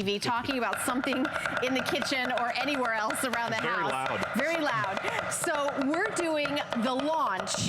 TV talking about something in the kitchen or anywhere else around the house. Very loud. So we're doing the launch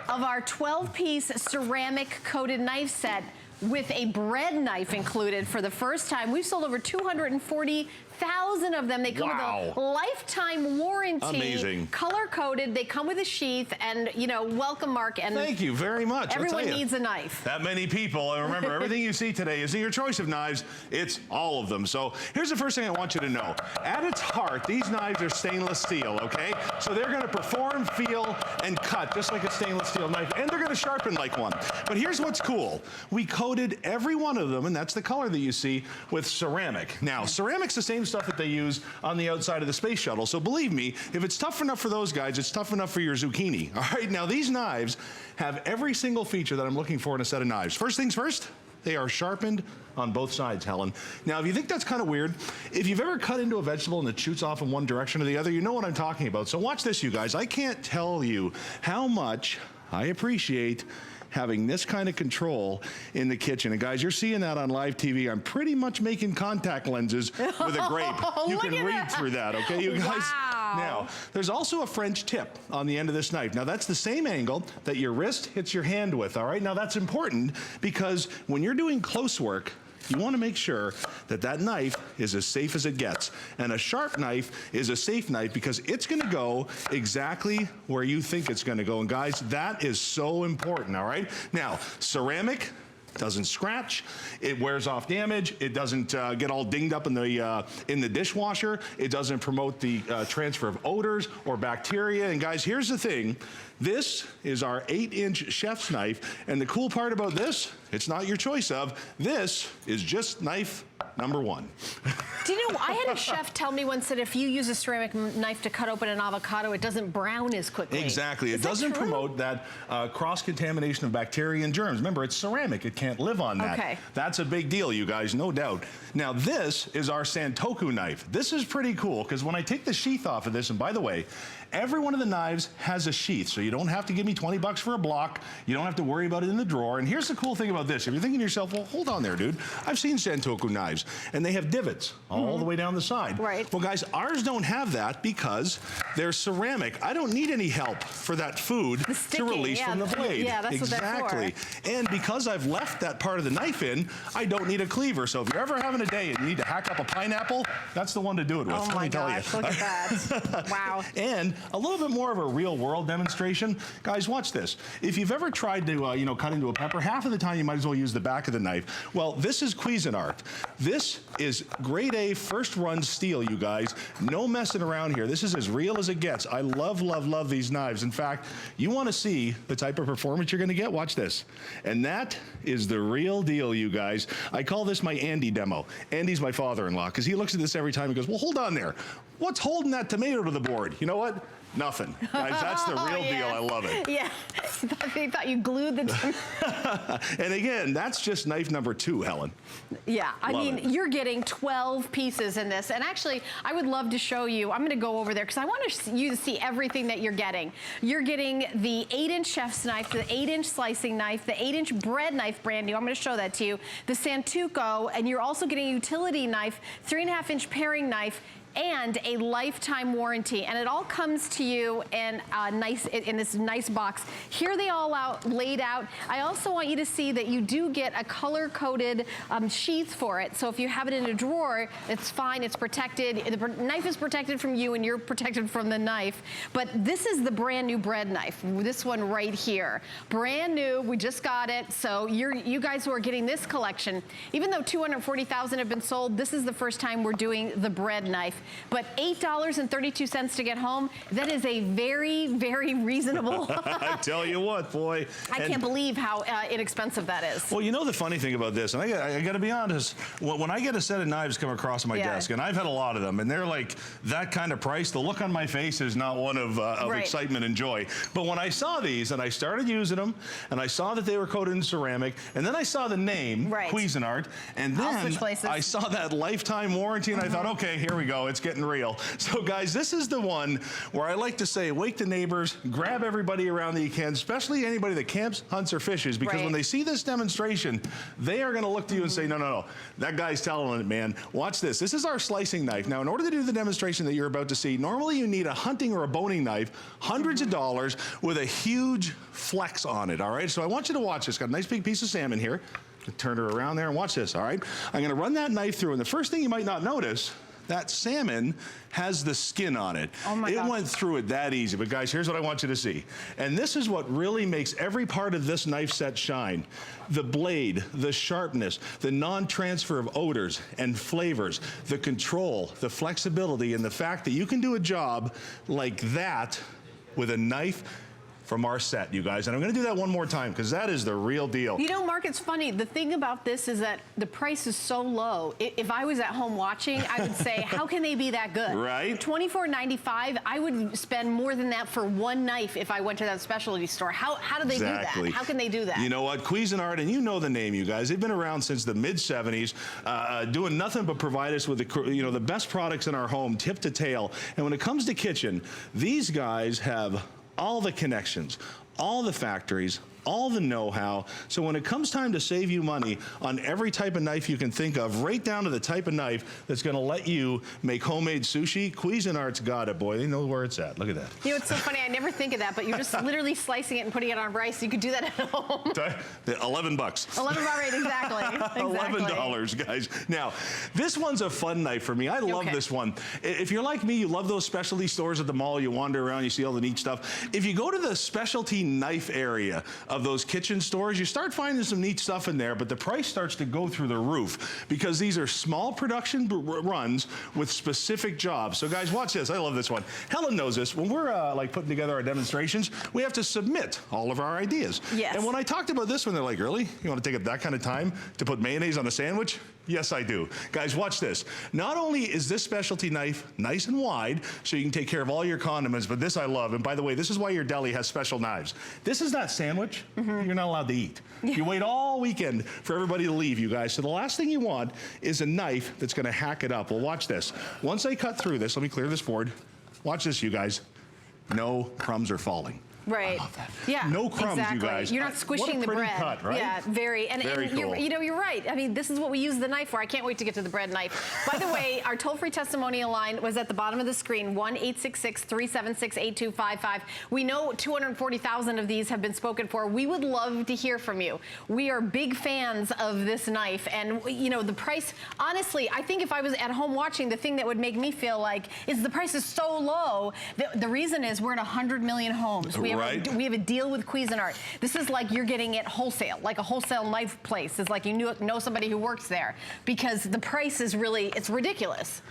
of our 12-piece ceramic coated knife set with a bread knife included for the first time. We've sold over 240,000 of them. They come with a lifetime warranty. Amazing. Color-coded. They come with a sheath, and, you know, welcome, Mark. And thank you very much. Everyone needs a knife. That many people. And remember, everything you see today isn't your choice of knives. It's all of them. So here's the first thing I want you to know. At its heart, these knives are stainless steel, okay? So they're going to perform, feel, and cut just like a stainless steel knife. And they're going to sharpen like one. But here's what's cool. We coated every one of them, and that's the color that you see, with ceramic. Now, ceramic's the same stuff that they use on the outside of the space shuttle. So believe me, if it's tough enough for those guys, it's tough enough for your zucchini. All right, now these knives have every single feature that I'm looking for in a set of knives. First things first, they are sharpened on both sides, Helen. Now, if you think that's kind of weird, if you've ever cut into a vegetable and it shoots off in one direction or the other, you know what I'm talking about. So watch this, you guys. I can't tell you how much I appreciate having this kind of control in the kitchen. And guys, you're seeing that on live TV. I'm pretty much making contact lenses with a grape. You can read through that, okay, you guys? Wow. Now, there's also a French tip on the end of this knife. Now, that's the same angle that your wrist hits your hand with, all right? Now, that's important because when you're doing close work, you want to make sure that that knife is as safe as it gets. And a sharp knife is a safe knife because it's going to go exactly where you think it's going to go. And guys, that is so important, all right? Now, ceramic doesn't scratch, it wears off damage, it doesn't get all dinged up in the dishwasher, it doesn't promote the transfer of odors or bacteria. And guys, here's the thing, this is our 8-inch chef's knife, and the cool part about this, it's not your choice of, this is just knife number one. Do you know, I had a chef tell me once that if you use a ceramic knife to cut open an avocado, it doesn't brown as quickly. Exactly. It doesn't promote that cross-contamination of bacteria and germs. Remember, it's ceramic. It can't live on that. Okay. That's a big deal, you guys, no doubt. Now, this is our Santoku knife. This is pretty cool, because when I take the sheath off of this, and by the way, every one of the knives has a sheath, so you don't have to give me 20 bucks for a block. You don't have to worry about it in the drawer. And here's the cool thing about this. If you're thinking to yourself, well, hold on there, dude. I've seen Santoku knives, and they have divots all the way down the side. Right. Well, guys, ours don't have that because they're ceramic. I don't need any help for that food to release from the blade. Yeah, that's exactly. what they're for. And because I've left that part of the knife in, I don't need a cleaver. So if you're ever having a day and you need to hack up a pineapple, that's the one to do it with. Oh my gosh, look at that. Wow. And a little bit more of a real world demonstration. Guys, watch this. If you've ever tried to, you know, cut into a pepper, half of the time you might as well use the back of the knife. Well, this is Cuisinart. This is grade A first run steel, you guys. No messing around here. This is as real as it gets. I love, love, love these knives. In fact, you want to see the type of performance you're going to get? Watch this. And that is the real deal, you guys. I call this my Andy demo. Andy's my father-in-law, because he looks at this every time and goes, well, hold on there. What's holding that tomato to the board? You know what? Nothing. Guys, that's the real deal. I love it. Yeah. They thought you glued the tomato. And again, that's just knife number 2, Helen. Yeah, I mean, you're getting 12 pieces in this. And actually, I would love to show you. I'm going to go over there because I want you to see everything that you're getting. You're getting the 8-inch chef's knife, the 8-inch slicing knife, the 8-inch bread knife, brand new. I'm going to show that to you. The Santoku, and you're also getting a utility knife, 3.5-inch paring knife, and a lifetime warranty. And it all comes to you in this nice box. Here they all laid out. I also want you to see that you do get a color-coded sheath for it. So if you have it in a drawer, it's fine, it's protected. The knife is protected from you and you're protected from the knife. But this is the brand new bread knife, this one right here. Brand new, we just got it. So you guys who are getting this collection, even though 240,000 have been sold, this is the first time we're doing the bread knife. But $8.32 to get home, that is a very, very reasonable. I tell you what, boy. I can't believe how inexpensive that is. Well, you know the funny thing about this, and I got to be honest, when I get a set of knives come across my desk, and I've had a lot of them, and they're like that kind of price, the look on my face is not one of excitement and joy. But when I saw these, and I started using them, and I saw that they were coated in ceramic, and then I saw the name, Cuisinart, and then I saw that lifetime warranty, and I thought, okay, here we go. it's getting real. So guys, this is the one where I like to say, wake the neighbors, grab everybody around that you can, especially anybody that camps, hunts, or fishes, because when they see this demonstration, they are gonna look to you and say, no, that guy's telling it, man. Watch this. This is our slicing knife. Now, in order to do the demonstration that you're about to see, normally you need a hunting or a boning knife, hundreds of dollars, with a huge flex on it, all right? So I want you to watch this. Got a nice big piece of salmon here. Turn her around there and watch this, all right? I'm gonna run that knife through, and the first thing you might not notice, that salmon has the skin on it. Oh my gosh. It went through it that easy. But guys, here's what I want you to see. And this is what really makes every part of this knife set shine. The blade, the sharpness, the non-transfer of odors and flavors, the control, the flexibility, and the fact that you can do a job like that with a knife from our set, you guys. And I'm gonna do that one more time because that is the real deal. You know, Mark, it's funny. The thing about this is that the price is so low. If I was at home watching, I would say, how can they be that good? Right. $24.95, I would spend more than that for one knife if I went to that specialty store. How do they do that? How can they do that? You know what? Cuisinart, and you know the name, you guys. They've been around since the mid-70s, doing nothing but provide us with the best products in our home, tip to tail. And when it comes to kitchen, these guys have all the connections, all the factories, all the know-how. So when it comes time to save you money on every type of knife you can think of, right down to the type of knife that's gonna let you make homemade sushi, Cuisinart's got it, boy. They know where it's at. Look at that. You know, it's so funny. I never think of that, but you're just literally slicing it and putting it on rice. You could do that at home. 11 bucks. 11 right, exactly. $11, guys. Now, this one's a fun knife for me. I love this one. If you're like me, you love those specialty stores at the mall. You wander around, you see all the neat stuff. If you go to the specialty knife area of those kitchen stores, you start finding some neat stuff in there, but the price starts to go through the roof because these are small production runs with specific jobs. So guys, watch this. I love this one. Helen knows this. When we're like putting together our demonstrations, we have to submit all of our ideas. Yes. And when I talked about this one, they're like, really? You want to take up that kind of time to put mayonnaise on a sandwich? Yes, I do. Guys, watch this. Not only is this specialty knife nice and wide, so you can take care of all your condiments, but this I love. And by the way, this is why your deli has special knives. This is not sandwich. You're not allowed to eat. You wait all weekend for everybody to leave, you guys. So the last thing you want is a knife that's gonna hack it up. Well, watch this. Once I cut through this, let me clear this board. Watch this, you guys. No crumbs are falling. Right. I love that. Yeah. No crumbs, you guys. You're not squishing the bread. What a pretty cut, right? Yeah, very. And cool. you're right. I mean, this is what we use the knife for. I can't wait to get to the bread knife. By the way, our toll-free testimonial line was at the bottom of the screen, 1-866-376-8255. We know 240,000 of these have been spoken for. We would love to hear from you. We are big fans of this knife. And, you know, the price, honestly, I think if I was at home watching, the thing that would make me feel like is the price is so low. The reason is we're in 100 million homes. We have a deal with Cuisinart. This is like you're getting it wholesale, like a wholesale knife place. It's like you know somebody who works there because the price is really, it's ridiculous.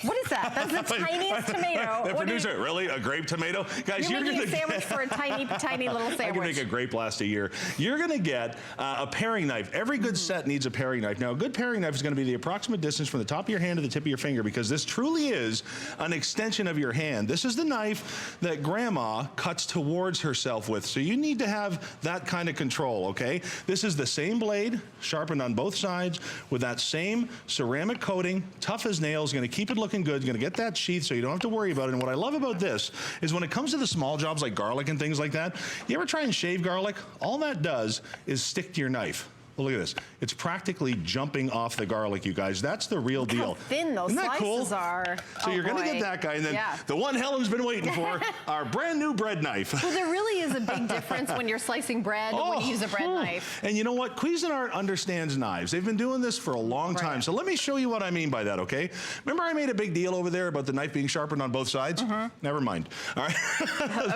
What is that? That's the tiniest tomato. The producer, really? A grape tomato? Guys, you're making a sandwich for a tiny, tiny little sandwich. I can make a grape last a year. You're going to get a paring knife. Every good set needs a paring knife. Now, a good paring knife is going to be the approximate distance from the top of your hand to the tip of your finger because this truly is an extension of your hand. This is the knife that Grandma cuts towards herself with. So you need to have that kind of control, okay? This is the same blade, sharpened on both sides, with that same ceramic coating, tough as nails, going to keep it looking good. You're gonna get that sheath so you don't have to worry about it. And what I love about this is when it comes to the small jobs like garlic and things like that, you ever try and shave garlic? All that does is stick to your knife. Well, look at this. It's practically jumping off the garlic, you guys. That's the real deal. How thin those slices are. So you're going to get that guy. And then the one Helen's been waiting for, our brand new bread knife. Well, there really is a big difference when you're slicing bread and when you use a bread knife. And you know what? Cuisinart understands knives. They've been doing this for a long time. So let me show you what I mean by that, okay? Remember I made a big deal over there about the knife being sharpened on both sides? Never mind. All right.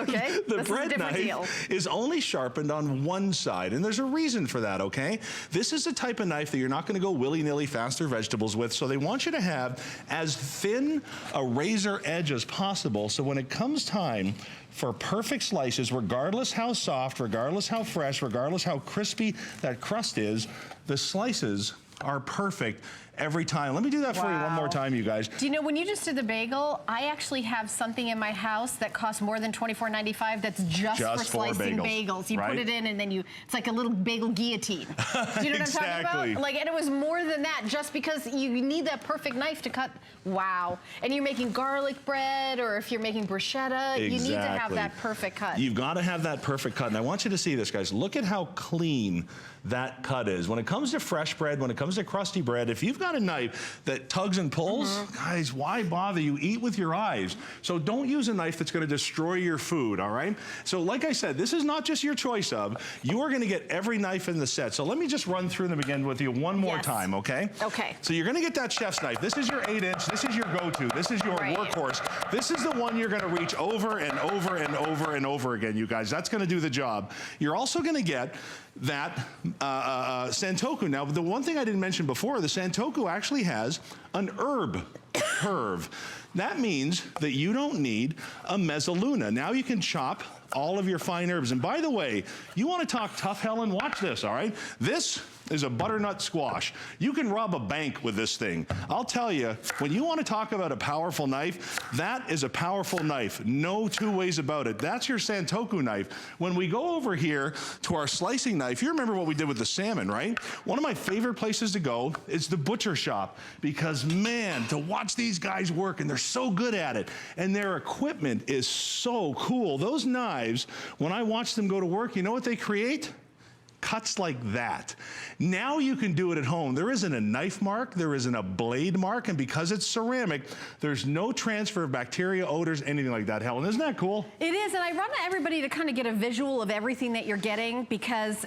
Okay. The bread knife is only sharpened on one side. And there's a reason for that, okay? This is the type of knife that you're not going to go willy-nilly faster vegetables with, so they want you to have as thin a razor edge as possible, so when it comes time for perfect slices, regardless how soft, regardless how fresh, regardless how crispy that crust is, the slices are perfect every time. Let me do that for you one more time, you guys. Do you know, when you just did the bagel, I actually have something in my house that costs more than $24.95 that's just for slicing bagels. You put it in and then it's like a little bagel guillotine. Do you know what I'm talking about? Like, and it was more than that, just because you need that perfect knife to cut. Wow. And you're making garlic bread, or if you're making bruschetta, you need to have that perfect cut. You've got to have that perfect cut. And I want you to see this, guys. Look at how clean that cut is. When it comes to fresh bread, when it comes to crusty bread, if you've got a knife that tugs and pulls, guys, why bother? You eat with your eyes. So don't use a knife that's going to destroy your food, all right? So like I said, this is not just your choice of. You are going to get every knife in the set. So let me just run through them again with you one more time, okay? Okay. So you're going to get that chef's knife. This is your 8-inch. This is your go-to. This is your workhorse. This is the one you're going to reach over and over and over and over again, you guys. That's going to do the job. You're also going to get that Santoku. Now, the one thing I didn't mention before, the Santoku actually has an herb curve. That means that you don't need a mezzaluna. Now you can chop all of your fine herbs. And by the way, you want to talk tough, Helen? Watch this, all right? This is a butternut squash. You can rob a bank with this thing. I'll tell you, when you want to talk about a powerful knife, that is a powerful knife. No two ways about it. That's your Santoku knife. When we go over here to our slicing knife, you remember what we did with the salmon, right? One of my favorite places to go is the butcher shop, because man, to watch these guys work, and they're so good at it, and their equipment is so cool. Those knives, when I watch them go to work, you know what they create? Cuts like that. Now you can do it at home. There isn't a knife mark, there isn't a blade mark, and because it's ceramic, there's no transfer of bacteria, odors, anything like that. Helen, isn't that cool? It is, and I want everybody to kind of get a visual of everything that you're getting, because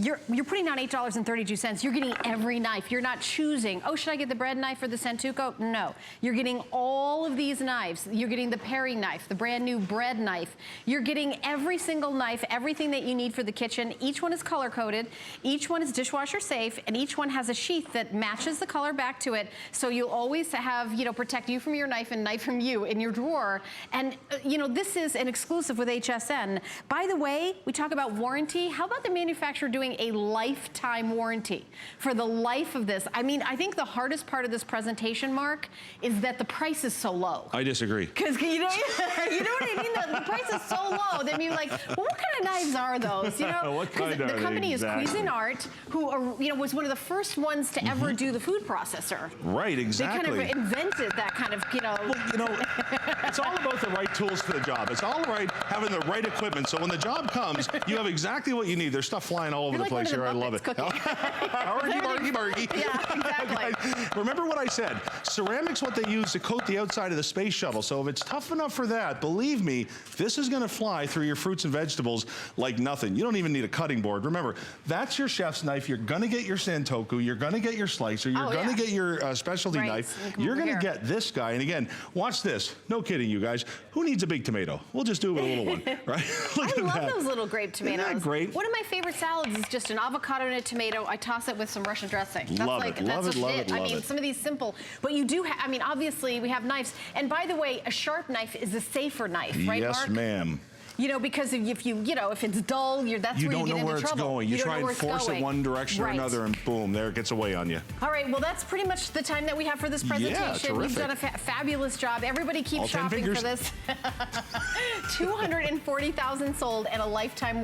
you're putting down $8.32. You're getting every knife. You're not choosing, oh, should I get the bread knife or the Santoku? No. You're getting all of these knives. You're getting the paring knife, the brand new bread knife. You're getting every single knife, everything that you need for the kitchen. Each one is color-coded. Each one is dishwasher safe, and each one has a sheath that matches the color back to it, so you'll always have, protect you from your knife and knife from you in your drawer. And, this is an exclusive with HSN. By the way, we talk about warranty. How about the manufacturer doing a lifetime warranty for the life of this? I mean, I think the hardest part of this presentation, Mark, is that the price is so low. I disagree. Because you know what I mean? The price is so low that you're like, well, what kind of knives are those? What kind the company is Cuisinart, who was one of the first ones to ever do the food processor. Right, exactly. They kind of invented that kind of, Well, it's all about the right tools for the job. It's all right having the right equipment. So when the job comes, you have exactly what you need. There's stuff flying all over the place here. I love it. Marky. Yeah, exactly. Remember what I said. Ceramic's what they use to coat the outside of the space shuttle. So if it's tough enough for that, believe me, this is going to fly through your fruits and vegetables like nothing. You don't even need a cutting board. Remember, that's your chef's knife. You're going to get your Santoku. You're going to get your slicer. You're going to get your specialty knife. You're going to get this guy. And again, watch this. No kidding, you guys. Who needs a big tomato? We'll just do it with a little one, right? I love those little grape tomatoes. Isn't that great? One of my favorite salads is just an avocado and a tomato. I toss it with some Russian dressing. Love it. I mean, some of these simple, but you do have, I mean, obviously we have knives. And by the way, a sharp knife is a safer knife, right, Mark? Yes, ma'am. Because if if it's dull, that's where you get into trouble. You don't know where it's going. You try and force it one direction or another, and boom, there it gets away on you. All right, well, that's pretty much the time that we have for this presentation. Yeah, you've done a fabulous job. Everybody keep shopping for this. 240,000 sold and a lifetime